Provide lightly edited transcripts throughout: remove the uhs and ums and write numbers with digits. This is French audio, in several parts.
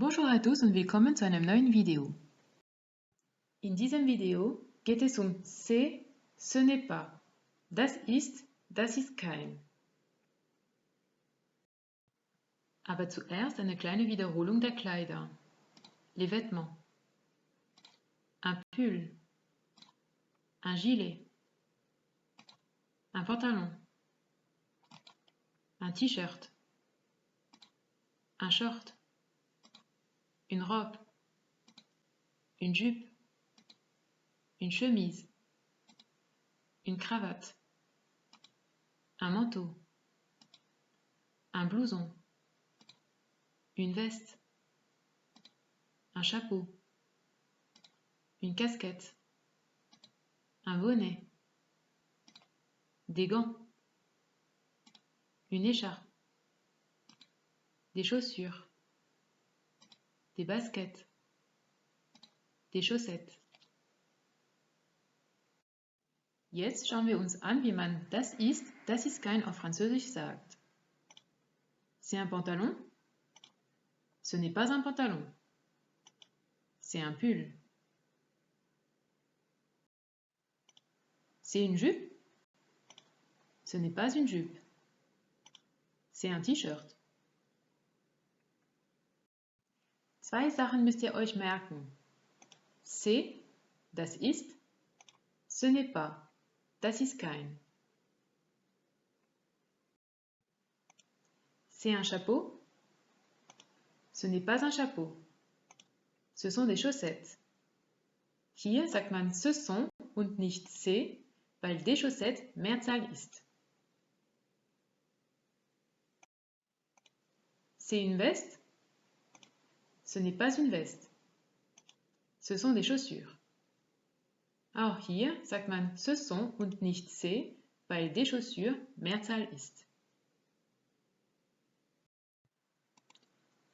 Bonjour à tous und willkommen zu einem neuen Video. In diesem Video geht es um c'est, ce n'est pas, das ist kein. Aber zuerst eine kleine Wiederholung der Kleider. Les vêtements. Un pull. Un gilet. Un pantalon. Un t-shirt. Un short. Une robe. Une jupe. Une chemise. Une cravate. Un manteau. Un blouson. Une veste. Un chapeau. Une casquette. Un bonnet. Des gants. Une écharpe. Des chaussures. Des baskets. Des chaussettes. Jetzt schauen wir uns an, wie man das ist kein auf Französisch sagt. C'est un pantalon? Ce n'est pas un pantalon. C'est un pull. C'est une jupe? Ce n'est pas une jupe. C'est un T-Shirt. Zwei Sachen müsst ihr euch merken. C'est, das ist. Ce n'est pas, das ist kein. C'est un chapeau? Ce n'est pas un chapeau. Ce sont des chaussettes. Hier sagt man ce sont und nicht c'est, weil des chaussettes Mehrzahl ist. C'est une veste? Ce n'est pas une veste. Ce sont des chaussures. Auch hier sagt man ce sont und nicht c'est, weil des chaussures Mehrzahl ist.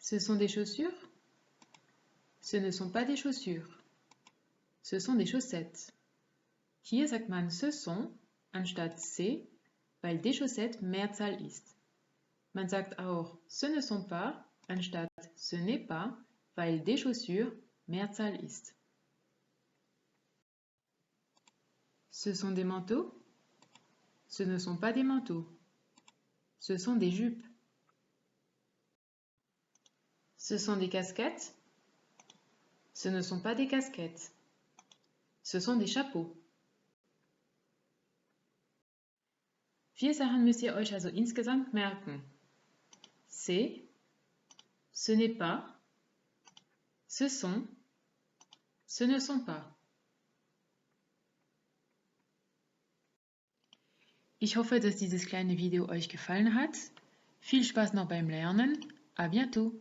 Ce sont des chaussures? Ce ne sont pas des chaussures. Ce sont des chaussettes. Hier sagt man ce sont anstatt c'est, weil des chaussettes Mehrzahl ist. Man sagt auch ce ne sont pas anstatt ce n'est pas, weil des chaussures Mehrzahl ist. Ce sont des manteaux? Ce ne sont pas des manteaux. Ce sont des jupes. Ce sont des casquettes? Ce ne sont pas des casquettes. Ce sont des chapeaux. 4 Sachen müsst ihr euch also insgesamt merken. C'est, ce n'est pas, ce sont, ce ne sont pas. Ich hoffe, dass dieses kleine Video euch gefallen hat. Viel Spaß noch beim Lernen. À bientôt!